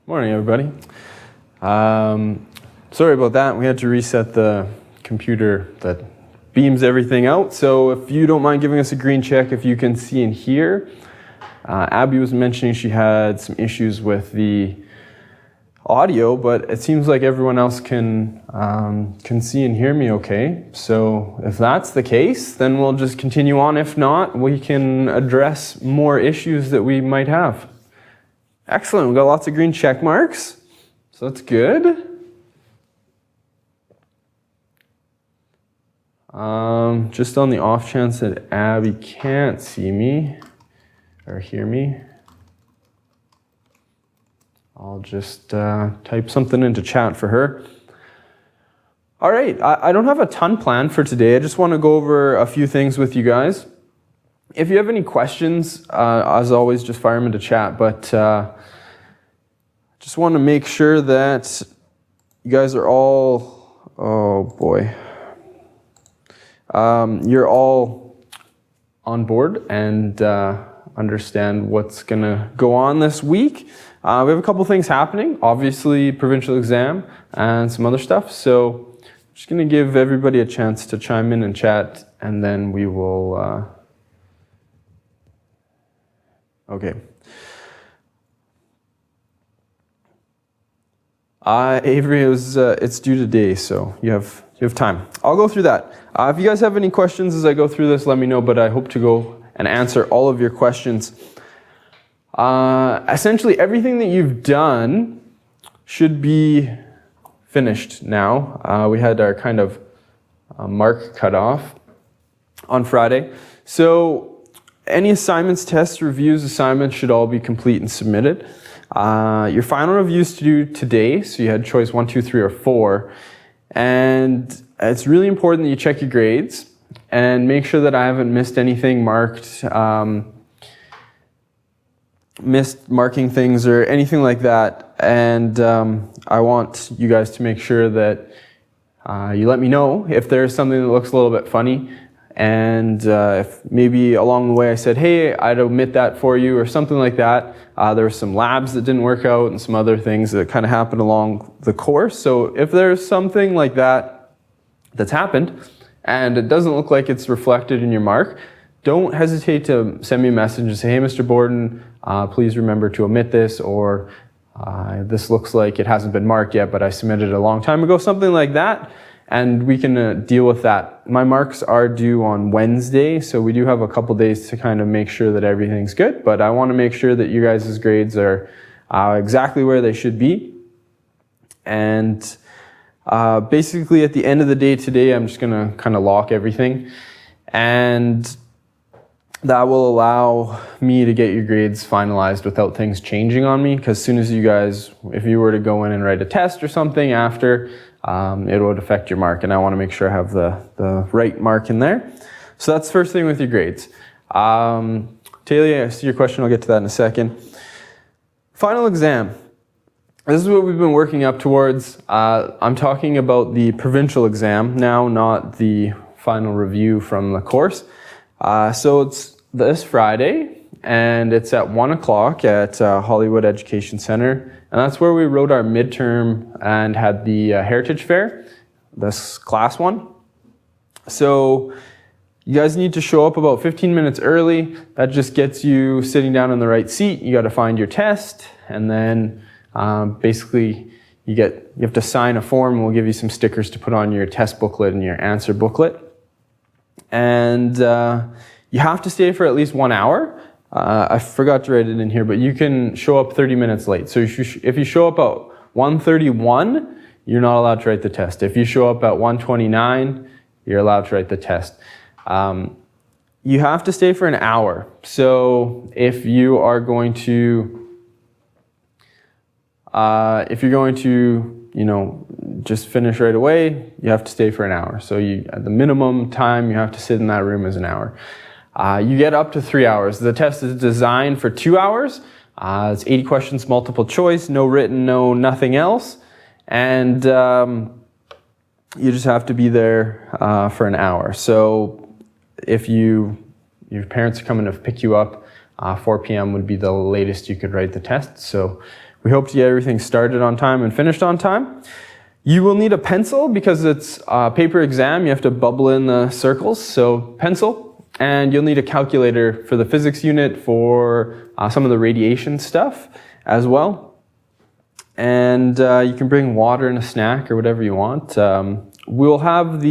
Morning, everybody. Sorry about that. We had to reset the computer that beams everything out. So if you don't mind giving us a green check if you can see and hear. Abby was mentioning she had some issues with the audio, but it seems like everyone else can see and hear me okay. So if that's the case, then we'll just continue on. If not, we can address more issues that we might have. Excellent. We've got lots of green check marks, so that's good. Just on the off chance that Abby can't see me or hear me, I'll just type something into chat for her. All right, I don't have a ton planned for today. I just want to go over a few things with you guys. If you have any questions, as always, just fire them into chat. But just want to make sure that you guys are all, you're all on board and understand what's going to go on this week. We have a couple things happening, obviously provincial exam and some other stuff. So I'm just going to give everybody a chance to chime in and chat, and then we will... Okay. Avery, it's due today, so you have time. I'll go through that. If you guys have any questions as I go through this, let me know, but I hope to go and answer all of your questions. Essentially, everything that you've done should be finished now. We had our kind of mark cut off on Friday. So any assignments, tests, reviews, assignments should all be complete and submitted. Your final review is to do today, so you had choice 1, 2, 3, or 4. And it's really important that you check your grades and make sure that I haven't missed anything marked, missed marking things or anything like that. And I want you guys to make sure that you let me know if there's something that looks a little bit funny. And if maybe along the way I said, hey, I'd omit that for you or something like that. There were some labs that didn't work out and some other things that kind of happened along the course. So if there's something like that that's happened and it doesn't look like it's reflected in your mark, don't hesitate to send me a message and say, hey, Mr. Borden, please remember to omit this, or this looks like it hasn't been marked yet, but I submitted it a long time ago, something like that. And we can deal with that. My marks are due on Wednesday, so we do have a couple days to kind of make sure that everything's good, but I want to make sure that you guys' grades are exactly where they should be. And basically at the end of the day today, I'm just going to kind of lock everything, and that will allow me to get your grades finalized without things changing on me, because as soon as you guys, if you were to go in and write a test or something after, it would affect your mark, and I want to make sure I have the right mark in there. So that's the first thing with your grades. Taylor, I see your question. I'll get to that in a second. Final exam. This is what we've been working up towards. I'm talking about the provincial exam now, not the final review from the course. So it's this Friday, and it's at 1 o'clock at Hollywood Education Center. And that's where we wrote our midterm and had the Heritage Fair, this class one. So you guys need to show up about 15 minutes early. That just gets you sitting down in the right seat. You got to find your test, and then basically you have to sign a form, and we'll give you some stickers to put on your test booklet and your answer booklet. And you have to stay for at least 1 hour. I forgot to write it in here, but you can show up 30 minutes late. So if you show up at 1:31, you're not allowed to write the test. If you show up at 1:29, you're allowed to write the test. You have to stay for an hour. So if you are going to, just finish right away, you have to stay for an hour. So the minimum time you have to sit in that room is an hour. You get up to 3 hours. The test is designed for 2 hours. It's 80 questions, multiple choice, no written, no nothing else. And you just have to be there for an hour. So if your parents are coming to pick you up, 4 p.m. would be the latest you could write the test. So we hope to get everything started on time and finished on time. You will need a pencil because it's a paper exam. You have to bubble in the circles, so pencil. And you'll need a calculator for the physics unit for some of the radiation stuff as well. And you can bring water and a snack or whatever you want. We'll have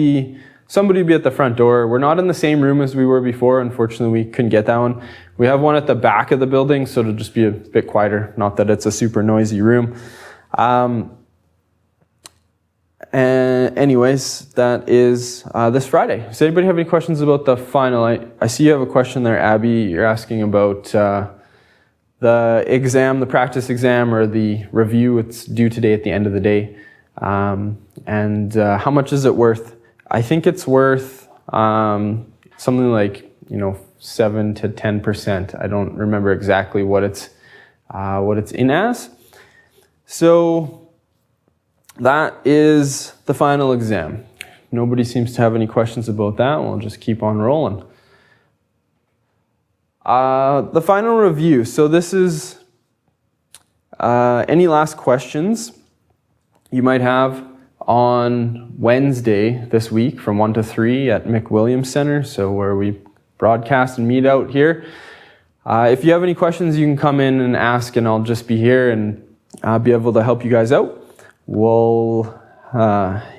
somebody will be at the front door. We're not in the same room as we were before. Unfortunately, we couldn't get that one. We have one at the back of the building, so it'll just be a bit quieter. Not that it's a super noisy room. And anyways, that is this Friday. Does anybody have any questions about the final? I see you have a question there, Abby. You're asking about the exam, the practice exam, or the review. It's due today at the end of the day. And how much is it worth? I think it's worth something like 7 to 10%. I don't remember exactly what it's in as. So that is the final exam. Nobody seems to have any questions about that. We'll just keep on rolling. The final review. So this is any last questions you might have on Wednesday this week from 1 to 3 at McWilliams Center, so where we broadcast and meet out here. If you have any questions, you can come in and ask, and I'll just be here and be able to help you guys out. Well,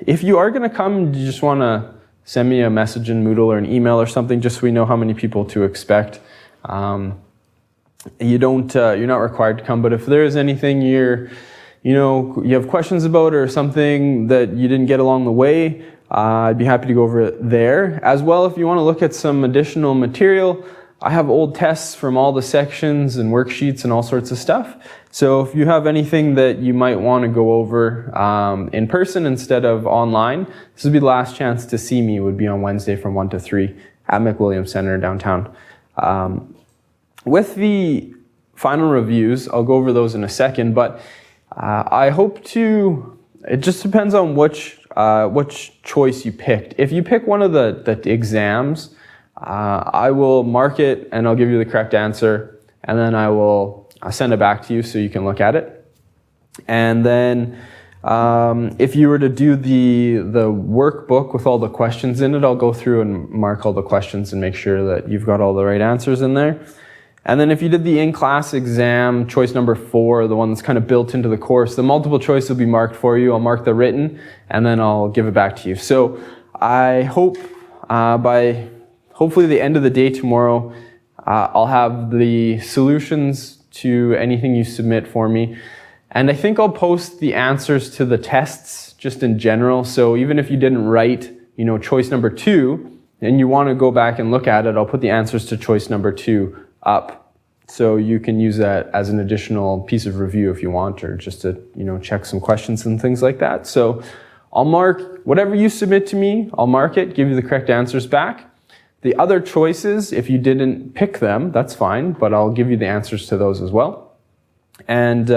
if you are going to come, you just want to send me a message in Moodle or an email or something, just so we know how many people to expect. You're not required to come, but if there is anything you have questions about or something that you didn't get along the way, I'd be happy to go over it there. As well, if you want to look at some additional material, I have old tests from all the sections and worksheets and all sorts of stuff. So if you have anything that you might want to go over in person instead of online, this would be the last chance to see me. It would be on Wednesday from 1 to 3 at McWilliams Center downtown. With the final reviews, I'll go over those in a second, but I hope to, it just depends on which choice you picked. If you pick one of the exams, I will mark it and I'll give you the correct answer, and then I will send it back to you so you can look at it. And then if you were to do the workbook with all the questions in it, I'll go through and mark all the questions and make sure that you've got all the right answers in there. And then if you did the in-class exam, choice number 4, the one that's kind of built into the course, the multiple choice will be marked for you. I'll mark the written, and then I'll give it back to you. So I hope by hopefully the end of the day tomorrow, I'll have the solutions to anything you submit for me. And I think I'll post the answers to the tests just in general. So even if you didn't write, choice number 2, and you want to go back and look at it, I'll put the answers to choice number 2 up. So you can use that as an additional piece of review if you want, or just to, check some questions and things like that. So I'll mark whatever you submit to me, I'll mark it, give you the correct answers back. The other choices, if you didn't pick them, that's fine, but I'll give you the answers to those as well. And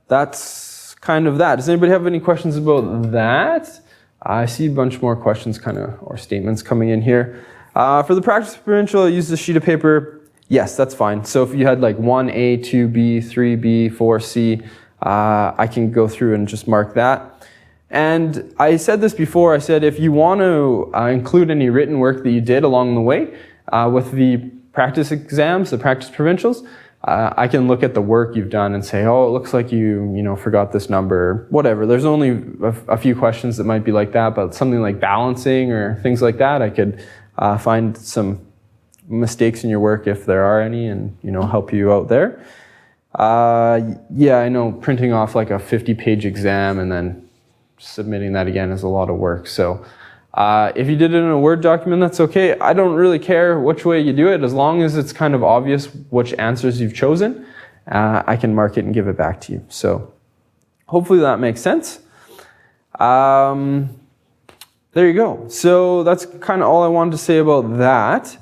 that's kind of that. Does anybody have any questions about that? I see a bunch more questions or statements coming in here. For the practice provincial, I use the sheet of paper. Yes, that's fine. So if you had like 1A, 2B, 3B, 4C, I can go through and just mark that. And I said this before, I said if you want to include any written work that you did along the way with the practice exams, the practice provincials, I can look at the work you've done and say, oh, it looks like you forgot this number, whatever. There's only a few questions that might be like that, but something like balancing or things like that, I could find some mistakes in your work if there are any, and help you out there. Yeah, I know printing off like a 50-page exam and then submitting that again is a lot of work. So if you did it in a Word document, that's okay. I don't really care which way you do it, as long as it's kind of obvious which answers you've chosen. I can mark it and give it back to you. So hopefully that makes sense. There you go. So that's kind of all I wanted to say about that.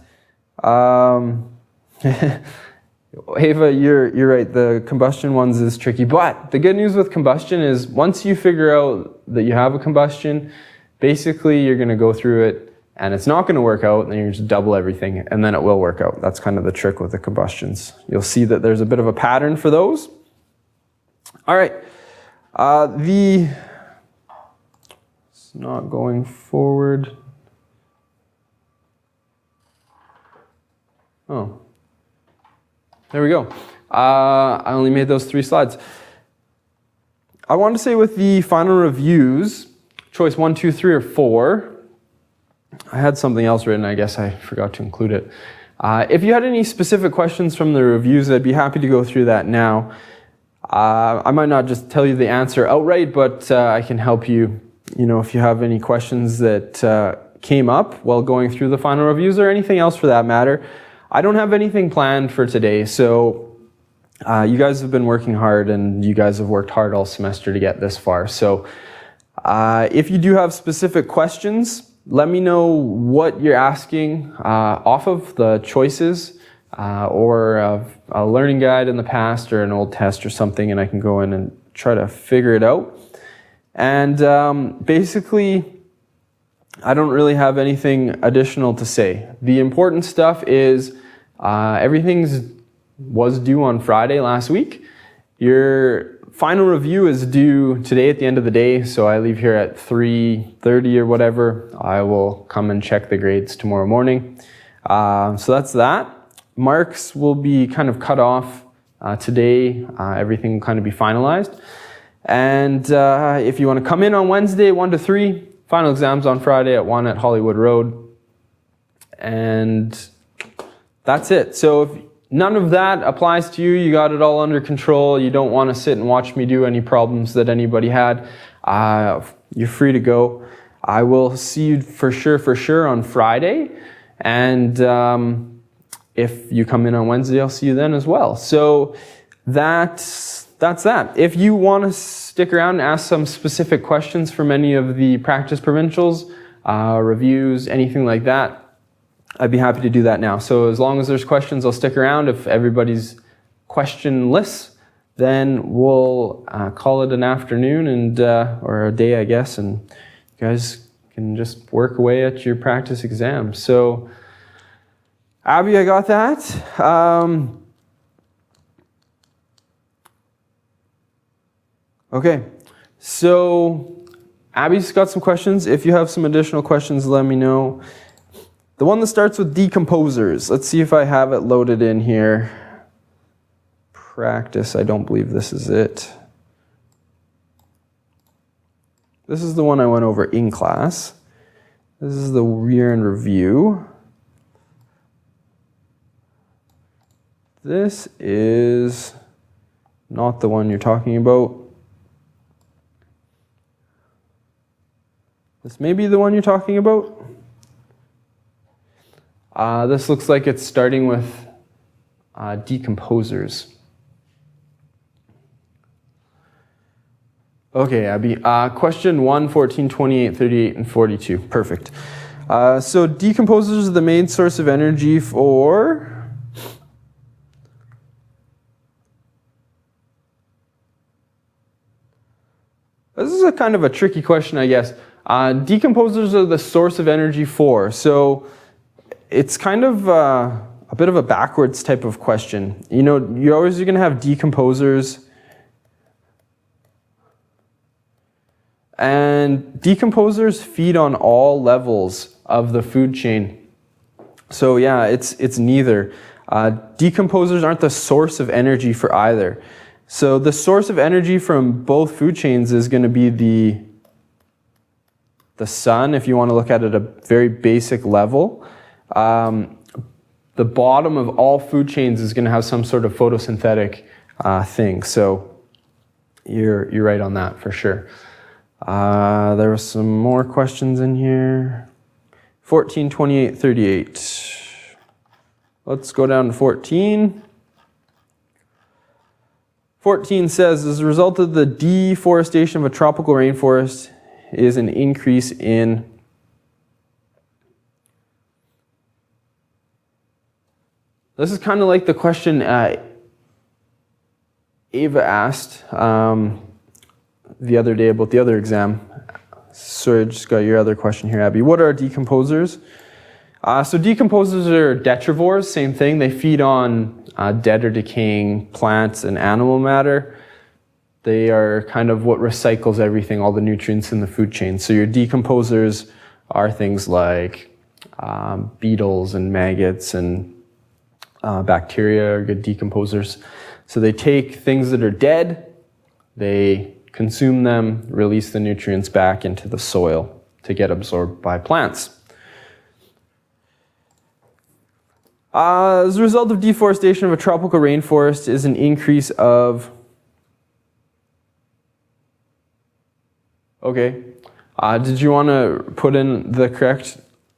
Ava, you're right. The combustion ones is tricky, but the good news with combustion is once you figure out that you have a combustion, basically you're going to go through it and it's not going to work out, and then you just double everything and then it will work out. That's kind of the trick with the combustions. You'll see that there's a bit of a pattern for those. All right. It's not going forward. Oh, there we go. I only made those 3 slides. I want to say with the final reviews, choice 1, 2, 3, or 4, I had something else written, I guess I forgot to include it. If you had any specific questions from the reviews, I'd be happy to go through that now. I might not just tell you the answer outright, but I can help you, if you have any questions that came up while going through the final reviews or anything else for that matter. I don't have anything planned for today, so you guys have been working hard and you guys have worked hard all semester to get this far. So if you do have specific questions, let me know what you're asking off of the choices or a learning guide in the past or an old test or something, and I can go in and try to figure it out. And basically, I don't really have anything additional to say. The important stuff is everything was due on Friday last week. Your final review is due today at the end of the day, so I leave here at 3:30 or whatever. I will come and check the grades tomorrow morning. So that's that. Marks will be kind of cut off today. Everything will kind of be finalized. And if you want to come in on Wednesday, 1 to 3, final exams on Friday at 1 at Hollywood Road. And that's it. So if none of that applies to you, you got it all under control, you don't want to sit and watch me do any problems that anybody had, you're free to go. I will see you for sure on Friday. And if you come in on Wednesday, I'll see you then as well. So that's that. If you want to stick around and ask some specific questions from any of the practice provincials, reviews, anything like that, I'd be happy to do that now. So as long as there's questions, I'll stick around. If everybody's questionless, then we'll call it an afternoon and or a day, I guess, and you guys can just work away at your practice exam. So, Abby, I got that. Okay, so Abby's got some questions. If you have some additional questions, let me know. The one that starts with decomposers. Let's see if I have it loaded in here. Practice, I don't believe this is it. This is the one I went over in class. This is the year in review. This is not the one you're talking about. This may be the one you're talking about. This looks like it's starting with decomposers. Okay, Abby. Question 1, 14, 28, 38, and 42. Perfect. So decomposers are the main source of energy for... This is a kind of a tricky question, I guess. Decomposers are the source of energy for. So it's kind of a bit of a backwards type of question. You're going to have decomposers. And decomposers feed on all levels of the food chain. So yeah, it's neither. Decomposers aren't the source of energy for either. So the source of energy from both food chains is going to be the sun, if you want to look at it at a very basic level. The bottom of all food chains is going to have some sort of photosynthetic thing. So you're right on that for sure. There were some more questions in here. 14, 28, 38. Let's go down to 14. 14 says, as a result of the deforestation of a tropical rainforest is an increase in... This is kind of like the question Ava asked the other day about the other exam. Sorry, I just got your other question here, Abby. What are decomposers? So decomposers are detrivores, same thing. They feed on dead or decaying plants and animal matter. They are kind of what recycles everything, all the nutrients in the food chain. So your decomposers are things like beetles and maggots and bacteria are good decomposers. So they take things that are dead, they consume them, release the nutrients back into the soil to get absorbed by plants. As a result of deforestation of a tropical rainforest is an increase of... Okay. Did you want to put in the correct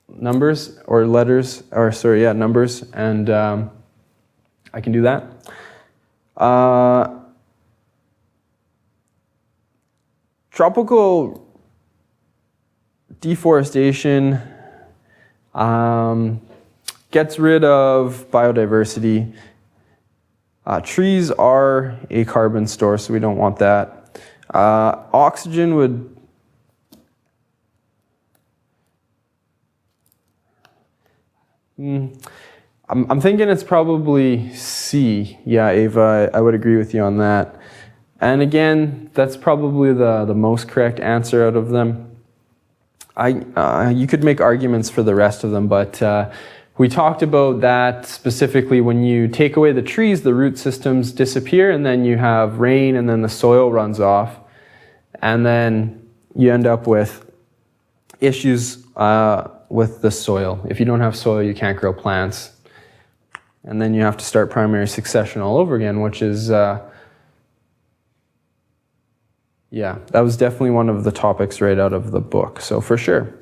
numbers or letters, or sorry, yeah, numbers, and I can do that. Tropical deforestation gets rid of biodiversity. Trees are a carbon store, so we don't want that. Oxygen would... I'm thinking it's probably C. Yeah, Ava, I would agree with you on that. And again, that's probably the most correct answer out of them. You could make arguments for the rest of them, but we talked about that specifically. When you take away the trees, the root systems disappear, and then you have rain, and then the soil runs off, and then you end up with issues with the soil. If you don't have soil, you can't grow plants. And then you have to start primary succession all over again, which is, yeah, that was definitely one of the topics right out of the book. So for sure.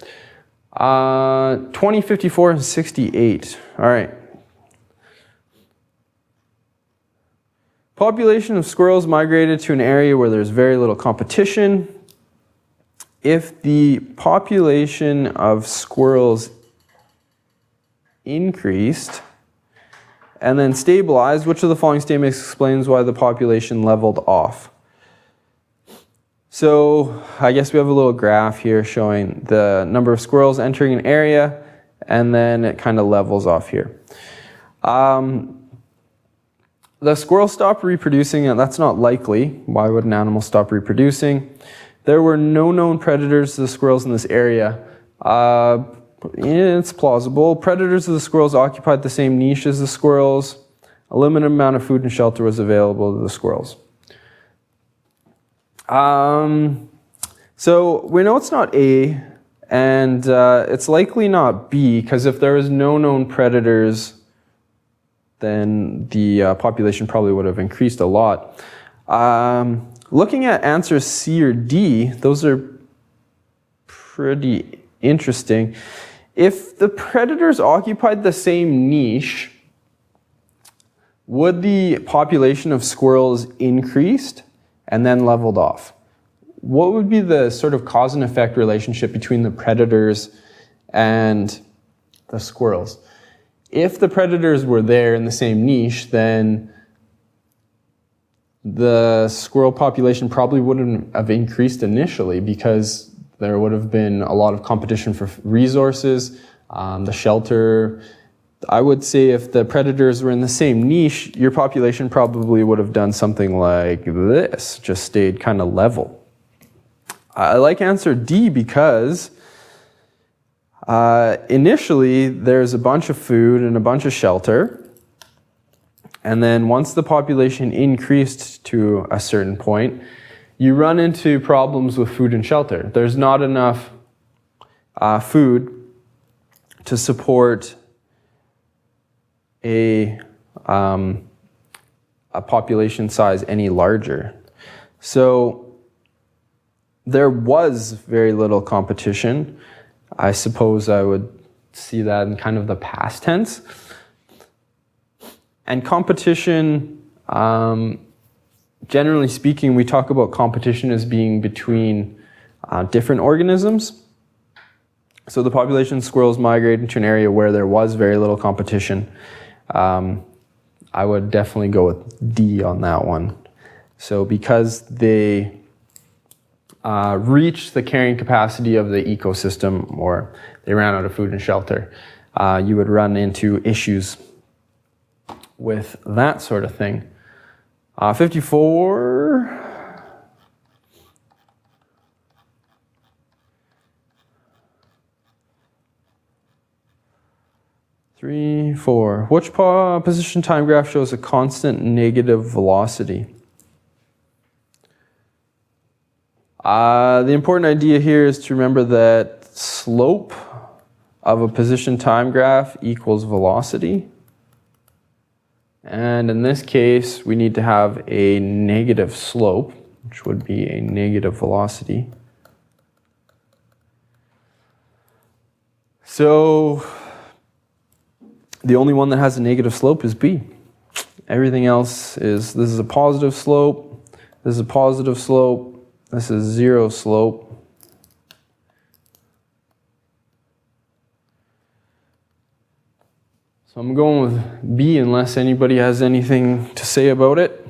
20, 54, and 68. All right. Population of squirrels migrated to an area where there's very little competition. If the population of squirrels increased and then stabilized, which of the following statements explains why the population leveled off? So I guess we have a little graph here showing the number of squirrels entering an area, and then it kind of levels off here. The squirrel stopped reproducing, and that's not likely. Why would an animal stop reproducing? There were no known predators to the squirrels in this area. It's plausible. Predators of the squirrels occupied the same niche as the squirrels. A limited amount of food and shelter was available to the squirrels. So we know it's not A, and it's likely not B, because if there was no known predators, then the population probably would have increased a lot. Looking at answers C or D, those are pretty interesting. If the predators occupied the same niche, would the population of squirrels increased and then leveled off? What would be the sort of cause and effect relationship between the predators and the squirrels? If the predators were there in the same niche, then the squirrel population probably wouldn't have increased initially, because there would have been a lot of competition for resources, the shelter. I would say if the predators were in the same niche, your population probably would have done something like this, just stayed kind of level. I like answer D because initially there's a bunch of food and a bunch of shelter. And then once the population increased to a certain point, you run into problems with food and shelter. There's not enough food to support a population size any larger. So there was very little competition. I suppose I would see that in kind of the past tense. And competition, generally speaking, we talk about competition as being between different organisms. So the population of squirrels migrated to an area where there was very little competition. I would definitely go with D on that one. So because they reached the carrying capacity of the ecosystem, or they ran out of food and shelter, you would run into issues with that sort of thing. 54. 3, 4. Which position time graph shows a constant negative velocity? The important idea here is to remember that slope of a position time graph equals velocity. And in this case, we need to have a negative slope, which would be a negative velocity. So the only one that has a negative slope is B. Everything else is, this is a positive slope, this is a positive slope, this is zero slope. So I'm going with B unless anybody has anything to say about it.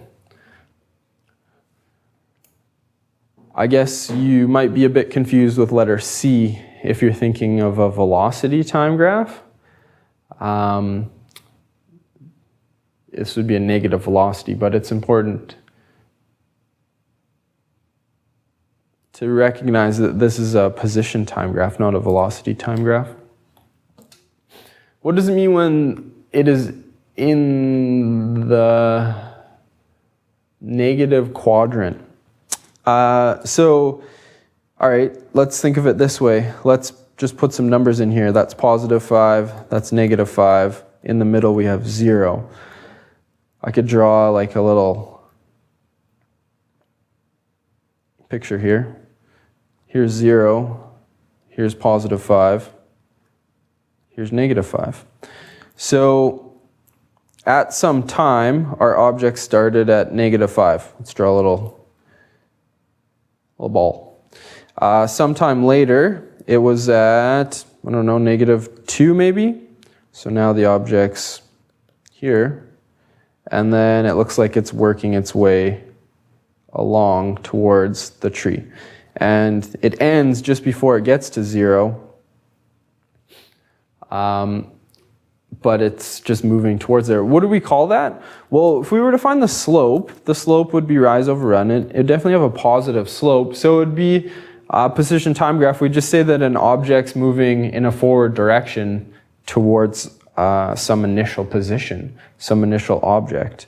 I guess you might be a bit confused with letter C if you're thinking of a velocity time graph. This would be a negative velocity, but it's important to recognize that this is a position time graph, not a velocity time graph. What does it mean when it is in the negative quadrant? All right, let's think of it this way. Let's just put some numbers in here. That's positive 5, that's negative 5. In the middle we have 0. I could draw like a little picture here. Here's 0, here's positive 5, here's negative 5. So at some time, our object started at negative 5. Let's draw a little ball. Sometime later, it was at, I don't know, negative 2 maybe. So now the object's here. And then it looks like it's working its way along towards the tree. And it ends just before it gets to 0. But it's just moving towards there. What do we call that? Well, if we were to find the slope would be rise over run. It definitely have a positive slope. So it would be a position time graph. We just say that an object's moving in a forward direction towards some initial position, some initial object.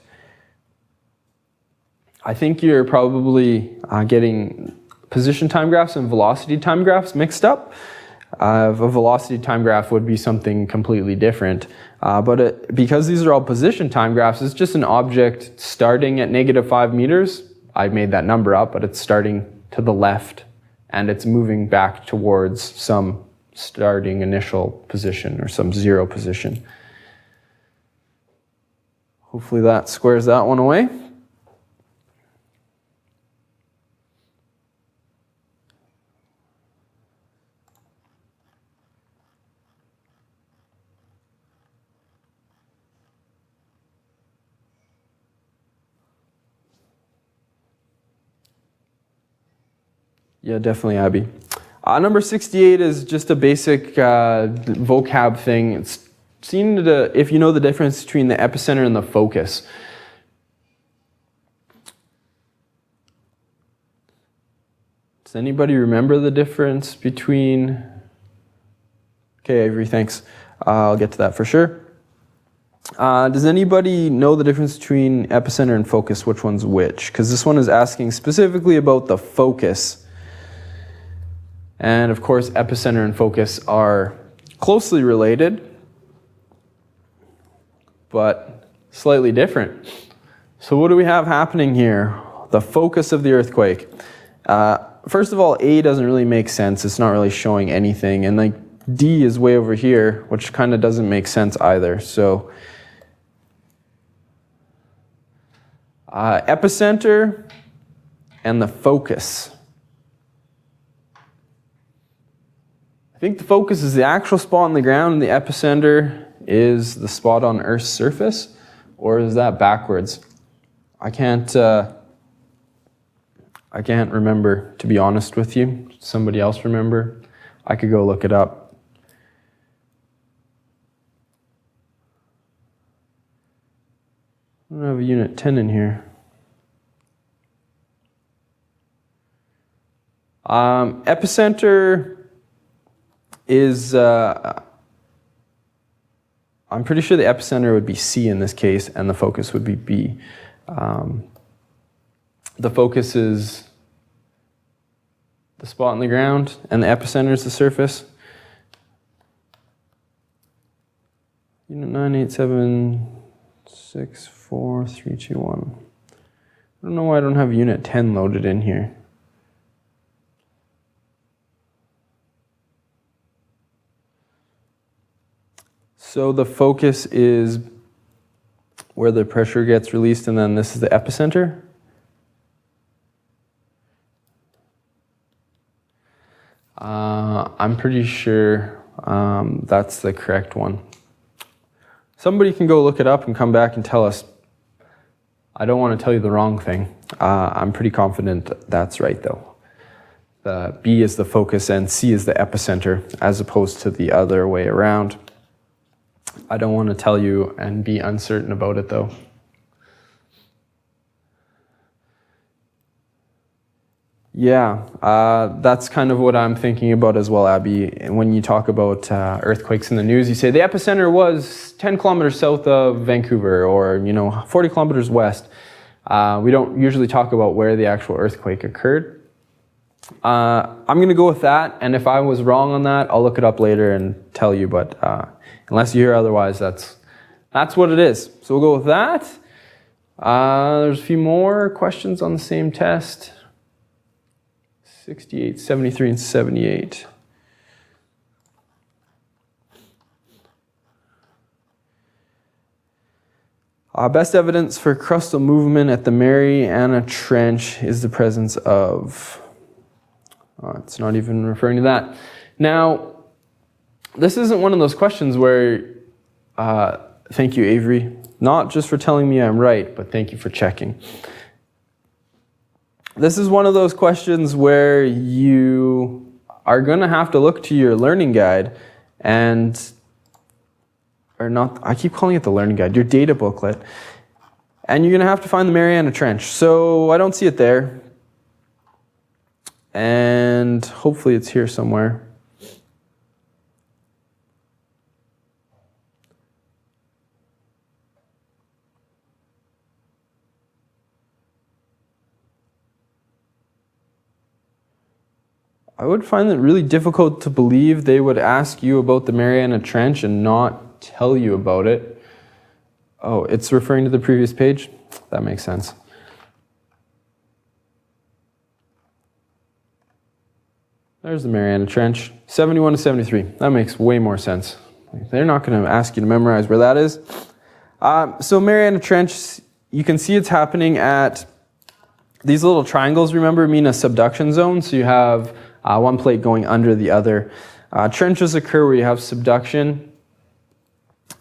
I think you're probably getting position time graphs and velocity time graphs mixed up. A velocity time graph would be something completely different. Because these are all position time graphs, it's just an object starting at negative 5 meters. I made that number up, but it's starting to the left and it's moving back towards some starting initial position or some 0 position. Hopefully that squares that one away. Yeah, definitely, Abby. Number 68 is just a basic vocab thing. It's seen if you know the difference between the epicenter and the focus. Does anybody remember the difference between... Okay, Avery, thanks. I'll get to that for sure. Does anybody know the difference between epicenter and focus? Which one's which? Because this one is asking specifically about the focus. And of course, epicenter and focus are closely related, but slightly different. So what do we have happening here? The focus of the earthquake. First of all, A doesn't really make sense. It's not really showing anything. And like D is way over here, which kind of doesn't make sense either. So epicenter and the focus. I think the focus is the actual spot on the ground and the epicenter is the spot on Earth's surface, or is that backwards? I can't remember, to be honest with you. Somebody else remember? I could go look it up. I don't have a unit 10 in here. Epicenter is I'm pretty sure the epicenter would be C in this case, and the focus would be B. The focus is the spot on the ground, and the epicenter is the surface. Unit 9876432 I don't know why I don't have unit 10 loaded in here. So the focus is where the pressure gets released, and then this is the epicenter. I'm pretty sure that's the correct one. Somebody can go look it up and come back and tell us. I don't want to tell you the wrong thing. I'm pretty confident that's right, though. The B is the focus and C is the epicenter, as opposed to the other way around. I don't want to tell you and be uncertain about it, though. Yeah, that's kind of what I'm thinking about as well, Abby. When you talk about earthquakes in the news, you say the epicenter was 10 kilometers south of Vancouver, or 40 kilometers west. We don't usually talk about where the actual earthquake occurred. I'm going to go with that, and if I was wrong on that, I'll look it up later and tell you. But unless you hear otherwise, that's what it is. So we'll go with that. There's a few more questions on the same test. 68, 73, and 78. Best evidence for crustal movement at the Mariana Trench is the presence of... it's not even referring to that. Now, this isn't one of those questions where... thank you, Avery. Not just for telling me I'm right, but thank you for checking. This is one of those questions where you are going to have to look to your learning guide I keep calling it the learning guide, your data booklet, and you're going to have to find the Mariana Trench. So I don't see it there, and hopefully it's here somewhere. I would find it really difficult to believe they would ask you about the Mariana Trench and not tell you about it. Oh, it's referring to the previous page? That makes sense. There's the Mariana Trench, 71 to 73. That makes way more sense. They're not going to ask you to memorize where that is. So Mariana Trench, you can see it's happening at these little triangles, remember, mean a subduction zone. So you have one plate going under the other. Trenches occur where you have subduction.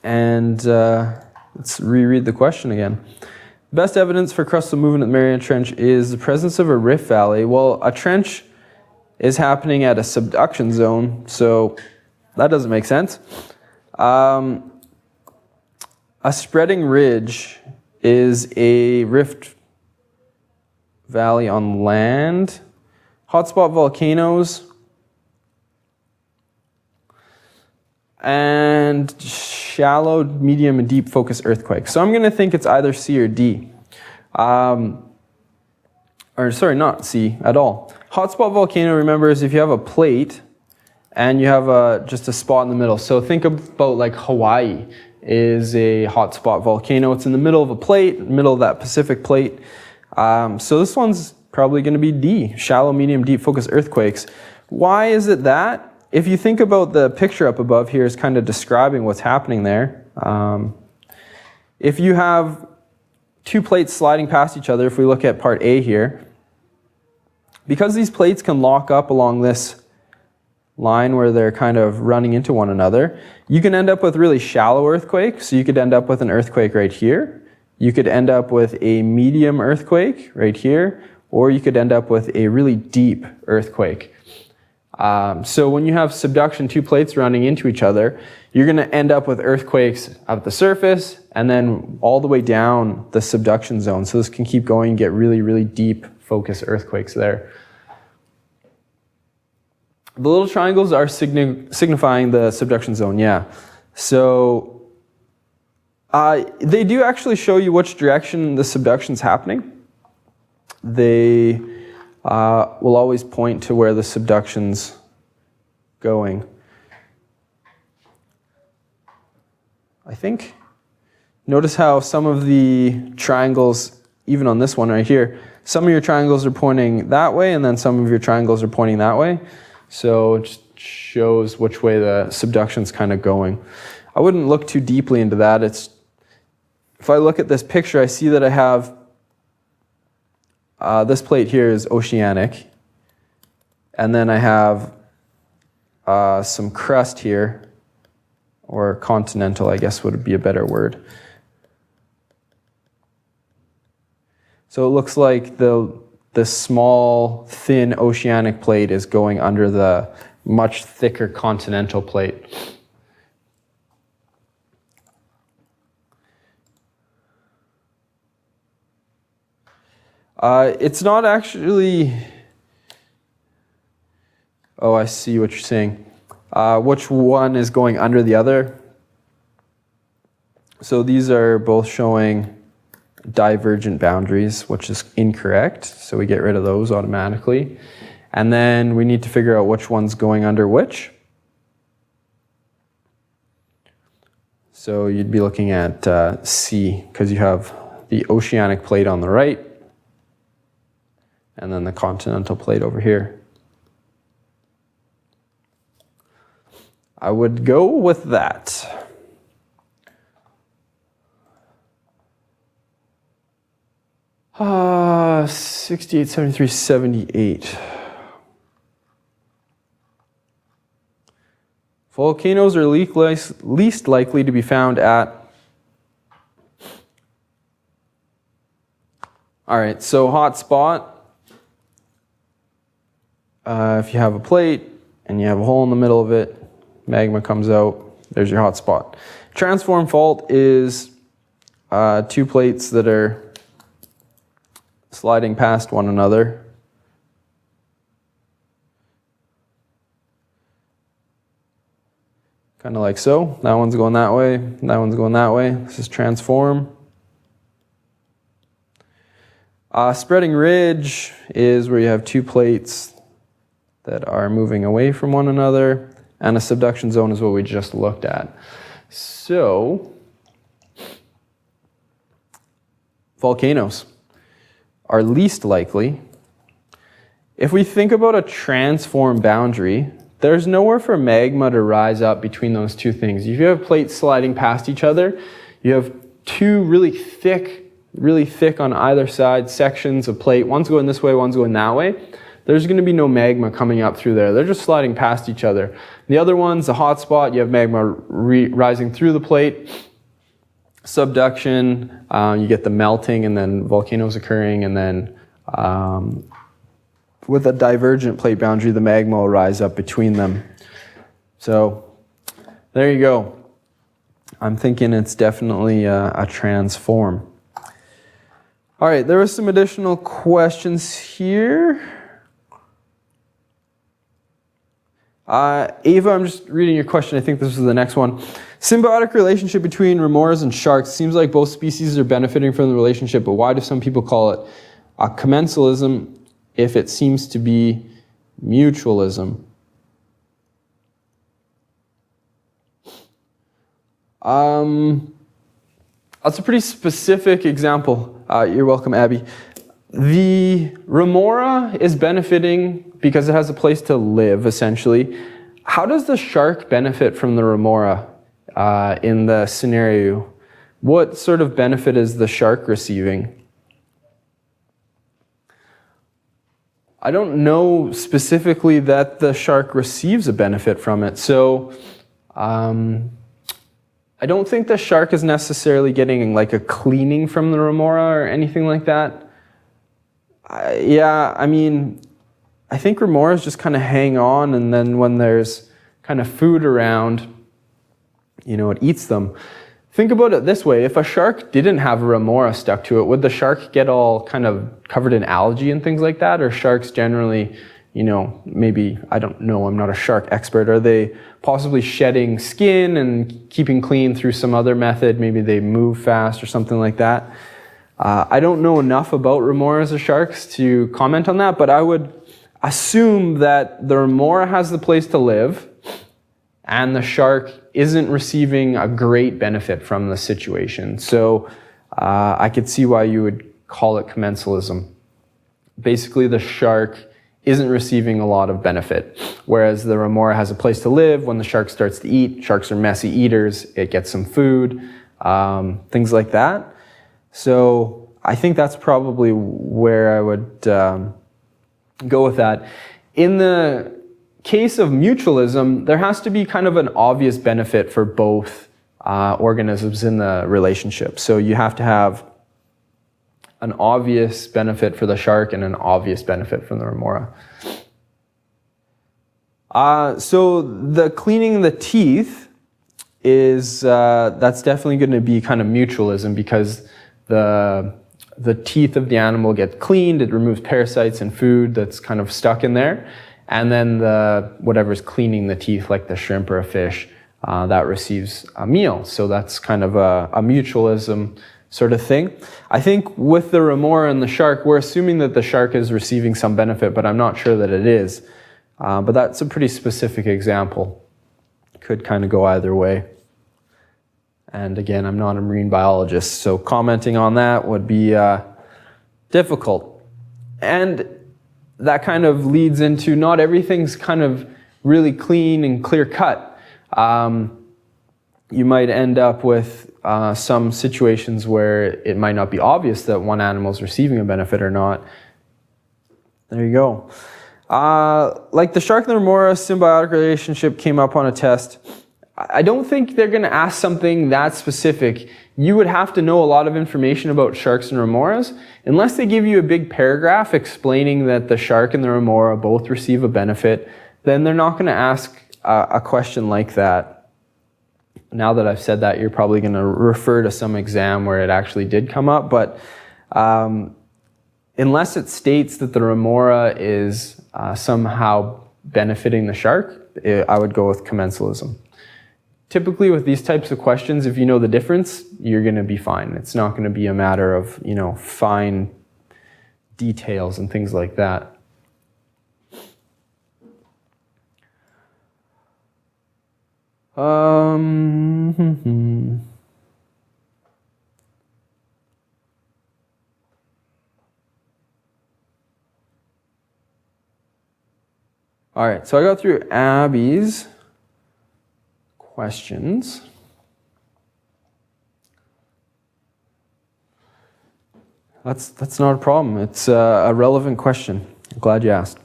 And let's reread the question again. Best evidence for crustal movement at the Mariana Trench is the presence of a rift valley. Well, a trench is happening at a subduction zone, so that doesn't make sense. A spreading ridge is a rift valley on land. Hotspot volcanoes and shallow, medium, and deep focus earthquakes. So I'm going to think it's either C or D. Or sorry, not C at all. Hotspot volcano, remember, is if you have a plate and you have just a spot in the middle. So think about like Hawaii is a hotspot volcano. It's in the middle of a plate, middle of that Pacific plate. So this one's probably going to be D, shallow, medium, deep focus earthquakes. Why is it that? If you think about the picture up above here is kind of describing what's happening there. If you have two plates sliding past each other, if we look at part A here, because these plates can lock up along this line where they're kind of running into one another, you can end up with really shallow earthquakes. So you could end up with an earthquake right here. You could end up with a medium earthquake right here, or you could end up with a really deep earthquake. So when you have subduction, two plates running into each other, you're going to end up with earthquakes at the surface and then all the way down the subduction zone. So this can keep going and get really, really deep focus earthquakes there. The little triangles are signifying the subduction zone, yeah. So They do actually show you which direction the subduction's happening. They will always point to where the subduction's going. I think. Notice how some of the triangles, even on this one right here, some of your triangles are pointing that way and then some of your triangles are pointing that way. So it just shows which way the subduction's kind of going. I wouldn't look too deeply into that. If I look at this picture, I see that I have this plate here is oceanic, and then I have some crust here, or continental, I guess would be a better word. So it looks like the small, thin oceanic plate is going under the much thicker continental plate. It's not actually... Oh, I see what you're saying. Which one is going under the other? So these are both showing divergent boundaries, which is incorrect. So we get rid of those automatically. And then we need to figure out which one's going under which. So you'd be looking at C, because you have the oceanic plate on the right, and then the continental plate over here. I would go with that. 68, 73, 78. Volcanoes are least likely to be found at... All right, so hot spot. If you have a plate and you have a hole in the middle of it, magma comes out, there's your hot spot. Transform fault is two plates that are sliding past one another. Kind of like so. That one's going that way, that one's going that way. This is transform. Spreading ridge is where you have two plates that are moving away from one another, and a subduction zone is what we just looked at. So, volcanoes are least likely. If we think about a transform boundary, there's nowhere for magma to rise up between those two things. If you have plates sliding past each other, you have two really thick on either side sections of plate. One's going this way, one's going that way. There's going to be no magma coming up through there. They're just sliding past each other. The other one's the hot spot. You have magma rising through the plate. Subduction, you get the melting and then volcanoes occurring, and then with a divergent plate boundary, the magma will rise up between them. So there you go. I'm thinking it's definitely a transform. All right, there were some additional questions here. Ava, I'm just reading your question. I think this is the next one. Symbiotic relationship between remoras and sharks. Seems like both species are benefiting from the relationship, but why do some people call it commensalism if it seems to be mutualism? That's a pretty specific example. You're welcome, Abby. The remora is benefiting because it has a place to live, essentially. How does the shark benefit from the remora in the scenario? What sort of benefit is the shark receiving? I don't know specifically that the shark receives a benefit from it. So I don't think the shark is necessarily getting like a cleaning from the remora or anything like that. I think remoras just kind of hang on, and then when there's kind of food around, it eats them. Think about it this way. If a shark didn't have a remora stuck to it, would the shark get all kind of covered in algae and things like that? Or sharks generally, maybe, I don't know, I'm not a shark expert, are they possibly shedding skin and keeping clean through some other method? Maybe they move fast or something like that. I don't know enough about remoras or sharks to comment on that, but I would assume that the remora has the place to live and the shark isn't receiving a great benefit from the situation. So I could see why you would call it commensalism. Basically, the shark isn't receiving a lot of benefit, whereas the remora has a place to live. When the shark starts to eat, sharks are messy eaters, it gets some food, things like that. So I think that's probably where I would go with that. In the case of mutualism, there has to be kind of an obvious benefit for both organisms in the relationship. So you have to have an obvious benefit for the shark and an obvious benefit from the remora. So the cleaning the teeth is, that's definitely going to be kind of mutualism, because the teeth of the animal get cleaned, it removes parasites and food that's kind of stuck in there, and then whatever's cleaning the teeth, like the shrimp or a fish, that receives a meal. So that's kind of a mutualism sort of thing. I think with the remora and the shark, we're assuming that the shark is receiving some benefit, but I'm not sure that it is. But that's a pretty specific example. Could kind of go either way. And again, I'm not a marine biologist, so commenting on that would be difficult. And that kind of leads into not everything's kind of really clean and clear cut. You might end up with some situations where it might not be obvious that one animal is receiving a benefit or not. There you go. Like the shark and the remora symbiotic relationship came up on a test. I don't think they're going to ask something that specific. You would have to know a lot of information about sharks and remoras. Unless they give you a big paragraph explaining that the shark and the remora both receive a benefit, then they're not going to ask a question like that. Now that I've said that, you're probably going to refer to some exam where it actually did come up, but unless it states that the remora is somehow benefiting the shark, I would go with commensalism. Typically with these types of questions, if you know the difference, you're going to be fine. It's not going to be a matter of, fine details and things like that. All right, so I got through Abby's questions. That's not a problem. It's a relevant question. I'm glad you asked.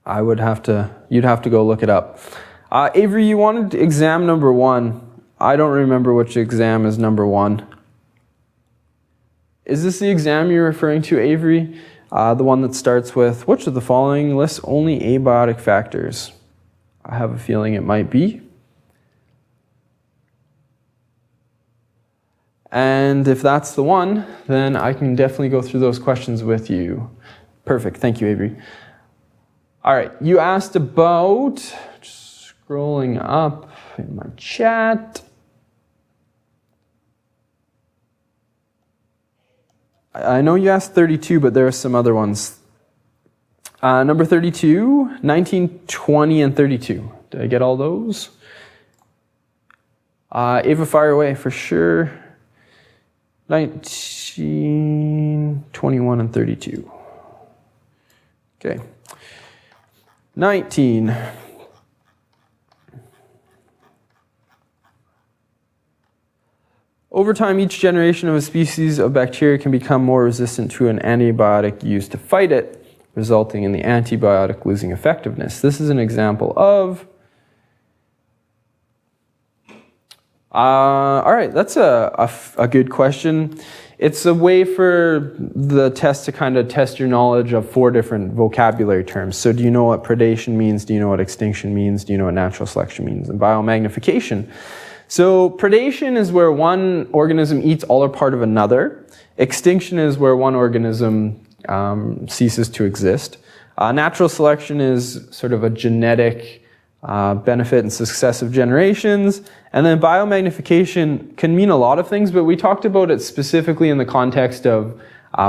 You'd have to go look it up. Avery, you wanted exam number 1. I don't remember which exam is number 1. Is this the exam you're referring to, Avery? The one that starts with, which of the following lists only abiotic factors? I have a feeling it might be. And if that's the one, then I can definitely go through those questions with you. Perfect. Thank you, Avery. All right. You asked about, just scrolling up in my chat. I know you asked 32, but there are some other ones. Number 32, 19, 20, and 32. Did I get all those? Ava, fire away for sure. 19, 21, and 32. Okay. 19. Over time, each generation of a species of bacteria can become more resistant to an antibiotic used to fight it, resulting in the antibiotic losing effectiveness. This is an example of... all right, that's a good question. It's a way for the test to kind of test your knowledge of 4 different vocabulary terms. So do you know what predation means? Do you know what extinction means? Do you know what natural selection means? And biomagnification. So predation is where one organism eats all or part of another. Extinction is where one organism ceases to exist. Natural selection is sort of a genetic benefit in successive generations. And then biomagnification can mean a lot of things, but we talked about it specifically in the context of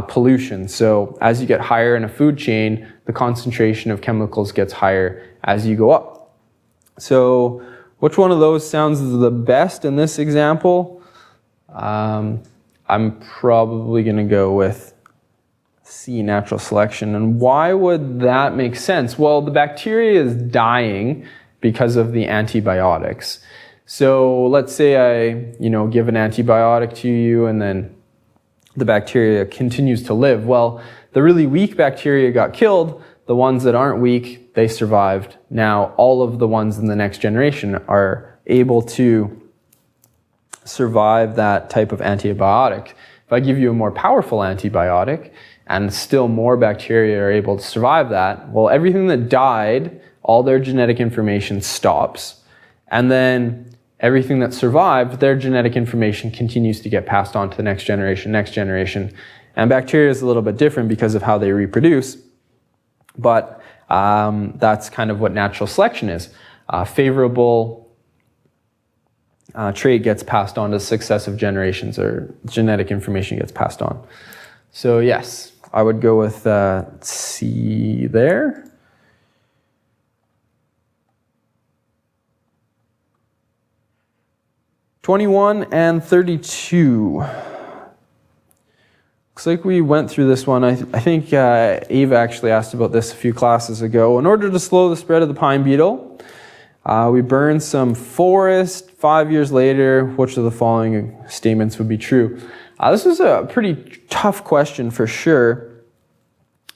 pollution. So as you get higher in a food chain, the concentration of chemicals gets higher as you go up. So which one of those sounds the best in this example? I'm probably going to go with C, natural selection. And why would that make sense? Well, the bacteria is dying because of the antibiotics. So let's say I, give an antibiotic to you and then the bacteria continues to live. Well, the really weak bacteria got killed. The ones that aren't weak, they survived. Now, all of the ones in the next generation are able to survive that type of antibiotic. If I give you a more powerful antibiotic and still more bacteria are able to survive that, well, everything that died, all their genetic information stops. And then everything that survived, their genetic information continues to get passed on to the next generation. And bacteria is a little bit different because of how they reproduce. But that's kind of what natural selection is. Favorable trait gets passed on to successive generations, or genetic information gets passed on. So yes, I would go with C there. (21) and 32. Looks like we went through this one. I think Ava actually asked about this a few classes ago. In order to slow the spread of the pine beetle, we burned some forest. 5 years later, which of the following statements would be true? This is a pretty tough question for sure.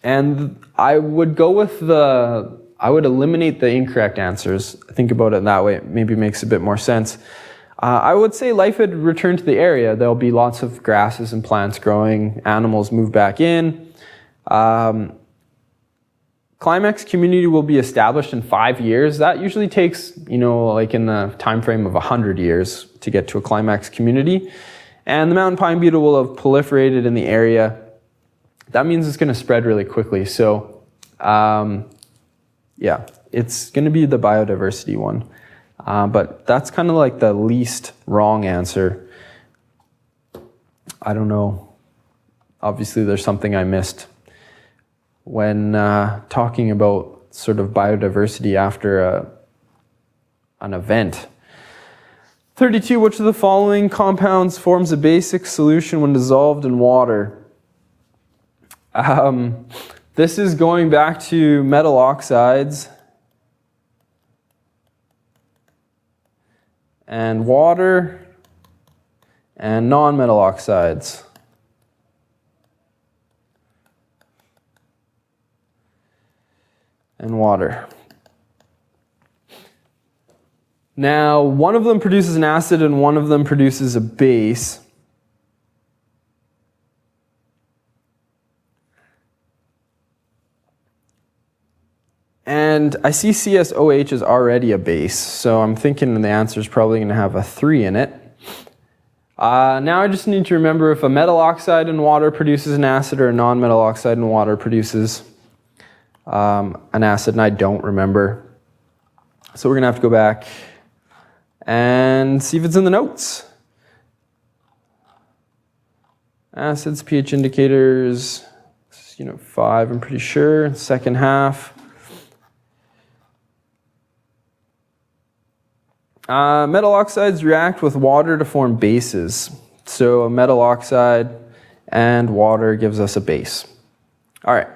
And I would go with I would eliminate the incorrect answers. Think about it that way. It maybe makes a bit more sense. I would say life had returned to the area. There'll be lots of grasses and plants growing. Animals move back in. Climax community will be established in 5 years. That usually takes, like in the time frame of 100 years to get to a climax community. And the mountain pine beetle will have proliferated in the area. That means it's going to spread really quickly. So, yeah, it's going to be the biodiversity one. But that's kind of like the least wrong answer. I don't know. Obviously, there's something I missed when talking about sort of biodiversity after an event. 32, which of the following compounds forms a basic solution when dissolved in water? This is going back to metal oxides and water and non-metal oxides. And water. Now, one of them produces an acid and one of them produces a base. And I see CSOH is already a base, so I'm thinking the answer is probably going to have a 3 in it. Now I just need to remember if a metal oxide in water produces an acid or a non-metal oxide in water produces an acid, and I don't remember. So we're going to have to go back and see if it's in the notes. Acids, pH indicators, this is unit 5, I'm pretty sure, second half. Metal oxides react with water to form bases. So a metal oxide and water gives us a base. All right.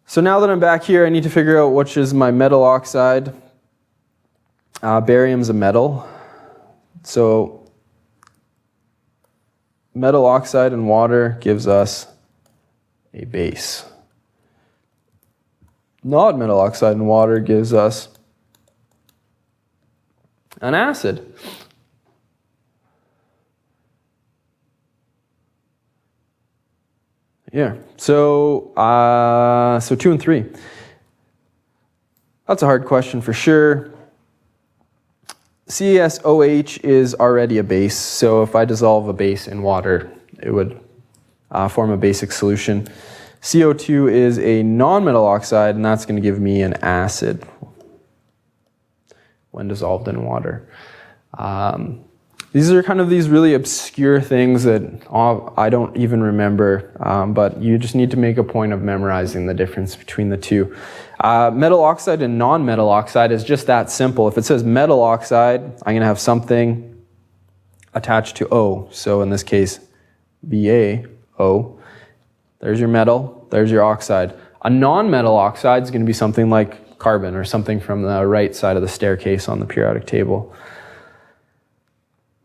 So now that I'm back here, I need to figure out which is my metal oxide. Barium's a metal. So metal oxide and water gives us a base. Non-metal oxide and water gives us an acid. Yeah, so 2 and 3. That's a hard question for sure. CSOH is already a base, so if I dissolve a base in water, it would form a basic solution. CO2 is a non-metal oxide, and that's going to give me an acid when dissolved in water. These are kind of these really obscure things that I don't even remember, but you just need to make a point of memorizing the difference between the two. Metal oxide and non-metal oxide is just that simple. If it says metal oxide, I'm going to have something attached to O. So in this case, BaO. There's your metal, there's your oxide. A non-metal oxide is going to be something like carbon or something from the right side of the staircase on the periodic table.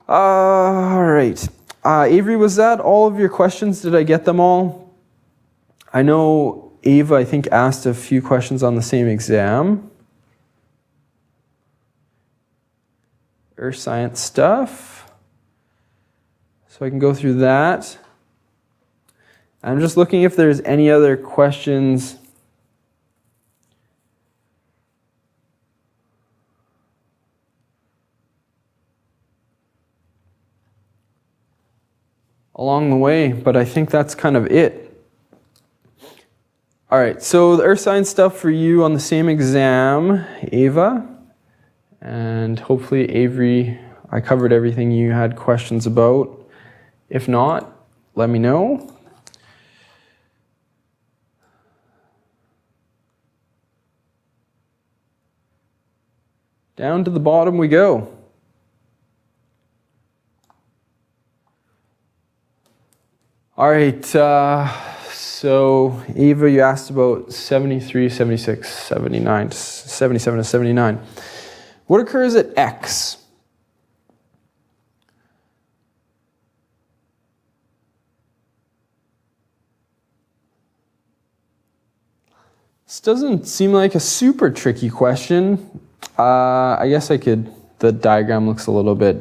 All right. Avery, was that all of your questions? Did I get them all? I know Ava, I think, asked a few questions on the same exam. Earth science stuff. So I can go through that. I'm just looking if there's any other questions. Along the way, but I think that's kind of it. All right, so the earth science stuff for you on the same exam, Ava, and hopefully Avery, I covered everything you had questions about. If not, let me know. Down to the bottom we go. All right, so Ava, you asked about 73, 76, 79, 77 to 79. What occurs at X? This doesn't seem like a super tricky question. I guess the diagram looks a little bit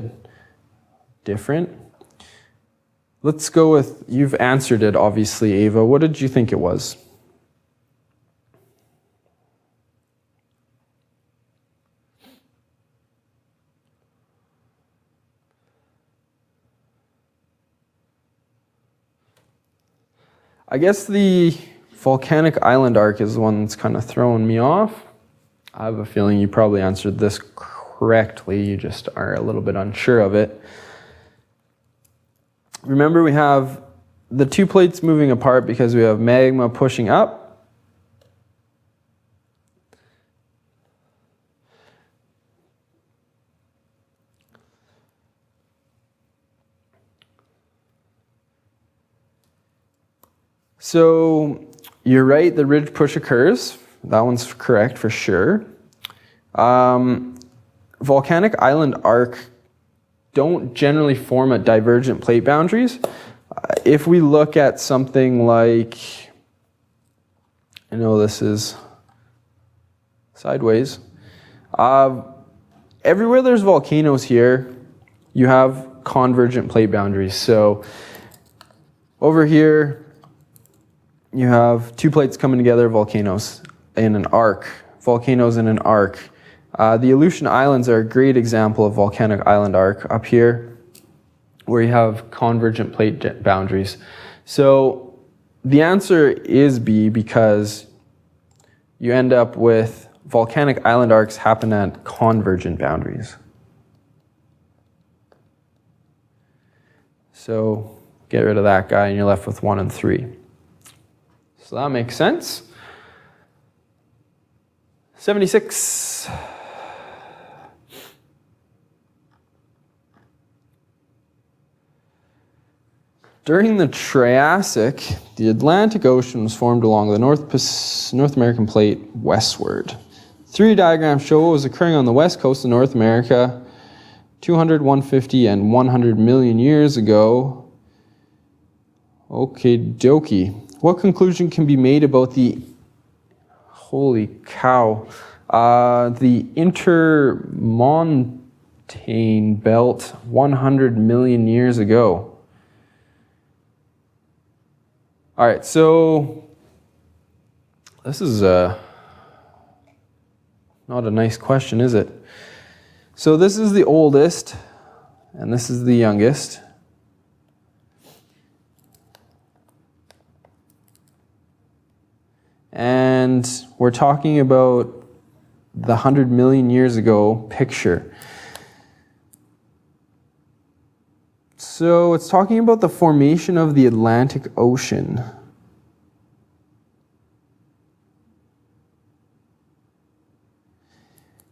different. Let's go with, you've answered it obviously, Ava. What did you think it was? I guess the volcanic island arc is the one that's kind of throwing me off. I have a feeling you probably answered this correctly, you just are a little bit unsure of it. Remember, we have the two plates moving apart because we have magma pushing up. So you're right, the ridge push occurs. That one's correct for sure. Volcanic island arc don't generally form at divergent plate boundaries. If we look at something like, I know this is sideways. Everywhere there's volcanoes here, you have convergent plate boundaries. So over here, you have two plates coming together, volcanoes in an arc, volcanoes in an arc. The Aleutian Islands are a great example of volcanic island arc up here, where you have convergent plate boundaries. So the answer is B, because you end up with volcanic island arcs happen at convergent boundaries. So get rid of that guy and you're left with 1 and 3. So that makes sense. 76. During the Triassic, the Atlantic Ocean was formed along the North American plate westward. 3 diagrams show what was occurring on the west coast of North America 200, 150, and 100 million years ago. Okie dokie. What conclusion can be made about the, holy cow, the Intermontane Belt 100 million years ago? All right, so this is not a nice question, is it? So this is the oldest, and this is the youngest. and we're talking about the 100 million years ago picture. So it's talking about the formation of the Atlantic Ocean.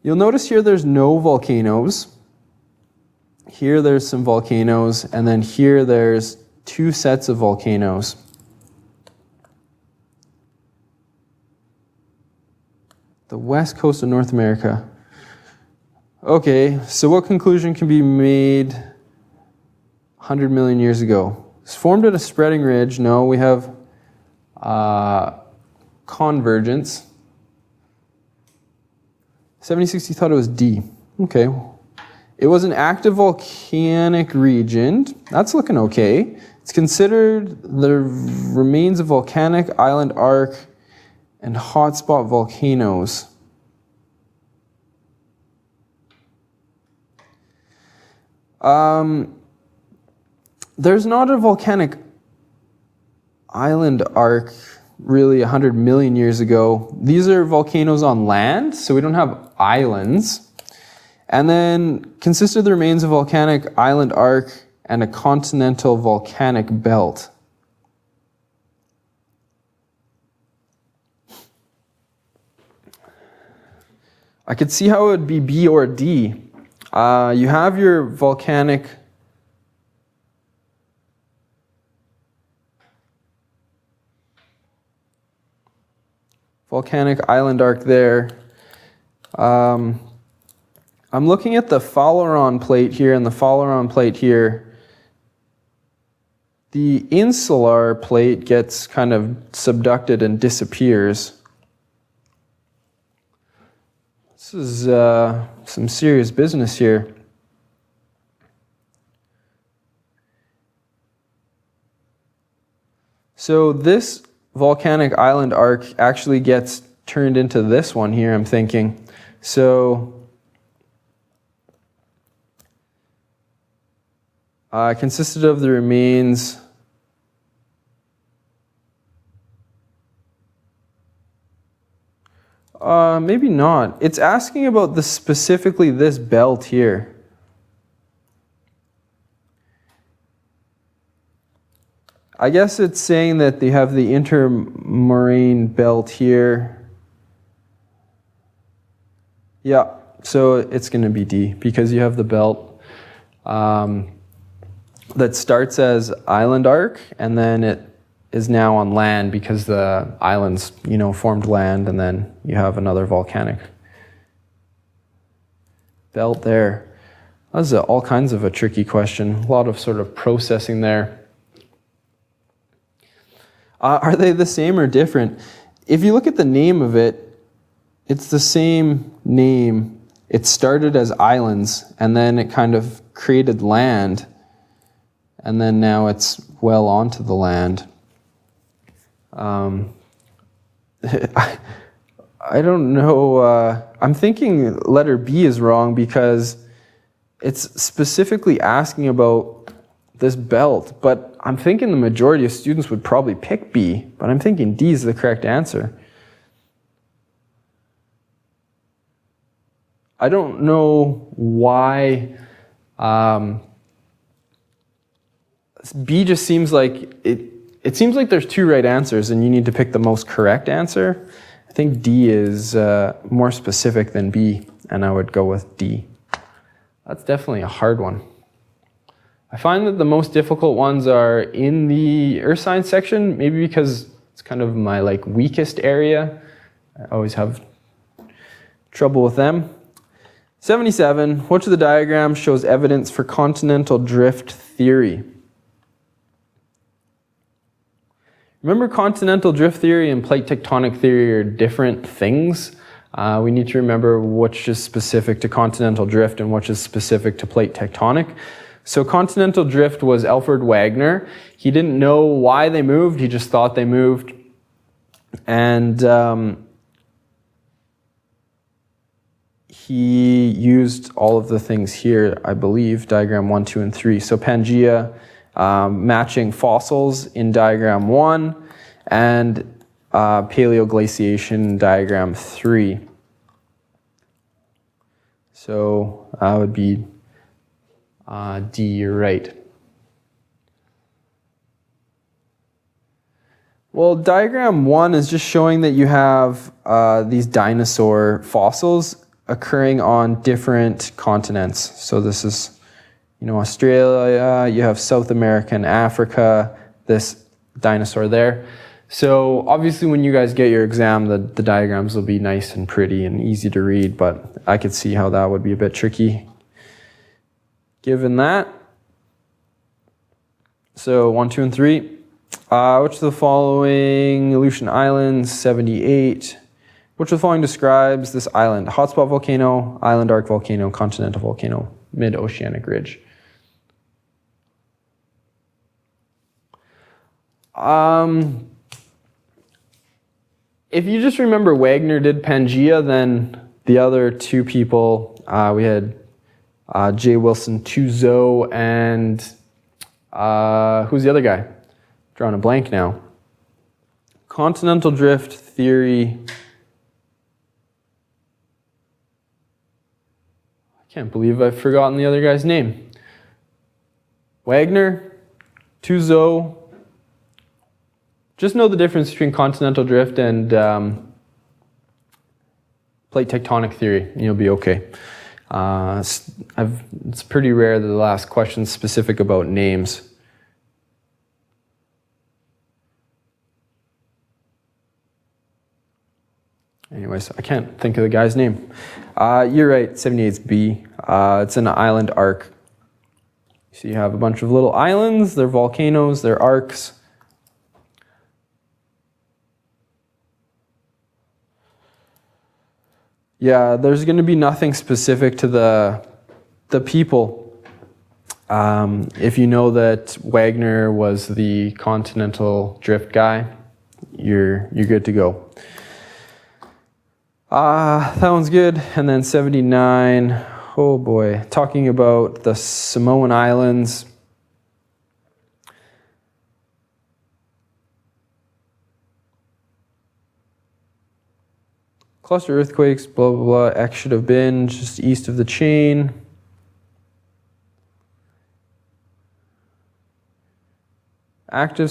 You'll notice here there's no volcanoes. Here there's some volcanoes, and then here there's two sets of volcanoes. The west coast of North America. Okay, so what conclusion can be made 100 million years ago? It's formed at a spreading ridge. No, we have convergence. 7060 thought it was D. Okay. It was an active volcanic region. That's looking okay. It's considered the remains of volcanic island arc and hotspot volcanoes. There's not a volcanic island arc really 100 million years ago. These are volcanoes on land, so we don't have islands. And then consists of the remains of volcanic island arc and a continental volcanic belt. I could see how it would be B or D. You have your volcanic island arc there. I'm looking at the Phaleron plate here and the Phaleron plate here. The insular plate gets kind of subducted and disappears. This is some serious business here. So this volcanic island arc actually gets turned into this one here, I'm thinking. So consisted of the remains maybe not. It's asking about specifically this belt here. I guess it's saying that they have the intermoraine belt here. Yeah, so it's going to be D because you have the belt that starts as island arc and then it is now on land because the islands, formed land, and then you have another volcanic belt there. That's all kinds of a tricky question. A lot of sort of processing there. Are they the same or different? If you look at the name of it, it's the same name. It started as islands, and then it kind of created land, and then now it's well onto the land. I don't know. I'm thinking letter B is wrong because it's specifically asking about this belt, but I'm thinking the majority of students would probably pick B, but I'm thinking D is the correct answer. I don't know why B just seems like it seems like there's two right answers and you need to pick the most correct answer. I think D is more specific than B, and I would go with D. That's definitely a hard one. I find that the most difficult ones are in the earth science section, maybe because it's kind of my weakest area. I always have trouble with them. 77, which of the diagrams shows evidence for continental drift theory? Remember, continental drift theory and plate tectonic theory are different things. We need to remember which is specific to continental drift and which is specific to plate tectonic. So continental drift was Alfred Wegener. He didn't know why they moved, he just thought they moved. And he used all of the things here, I believe, diagram 1, 2, and 3. So Pangea matching fossils in diagram 1, and paleoglaciation diagram 3. So that would be D, you're right. Well, diagram 1 is just showing that you have these dinosaur fossils occurring on different continents. So this is, Australia, you have South America and Africa, this dinosaur there. So obviously when you guys get your exam, the diagrams will be nice and pretty and easy to read, but I could see how that would be a bit tricky given that. So 1, 2, and 3. Which of the following Aleutian Islands, 78, which of the following describes this island? Hotspot volcano, island arc volcano, continental volcano, mid-oceanic ridge. If you just remember Wagner did Pangaea, then the other two people, we had J. Wilson Tuzo and who's the other guy? Drawing a blank now. Continental drift theory. I can't believe I've forgotten the other guy's name. Wagner, Tuzo. Just know the difference between continental drift and plate tectonic theory, and you'll be okay. It's pretty rare that the last question's specific about names. Anyways, I can't think of the guy's name. You're right, 78's B. It's an island arc. So you have a bunch of little islands, they're volcanoes, they're arcs. Yeah, there's going to be nothing specific to the people. If you know that Wagner was the continental drift guy, you're good to go. That one's good. And then 79, oh boy, talking about the Samoan Islands. Cluster earthquakes, blah, blah, blah. X should have been just east of the chain. Active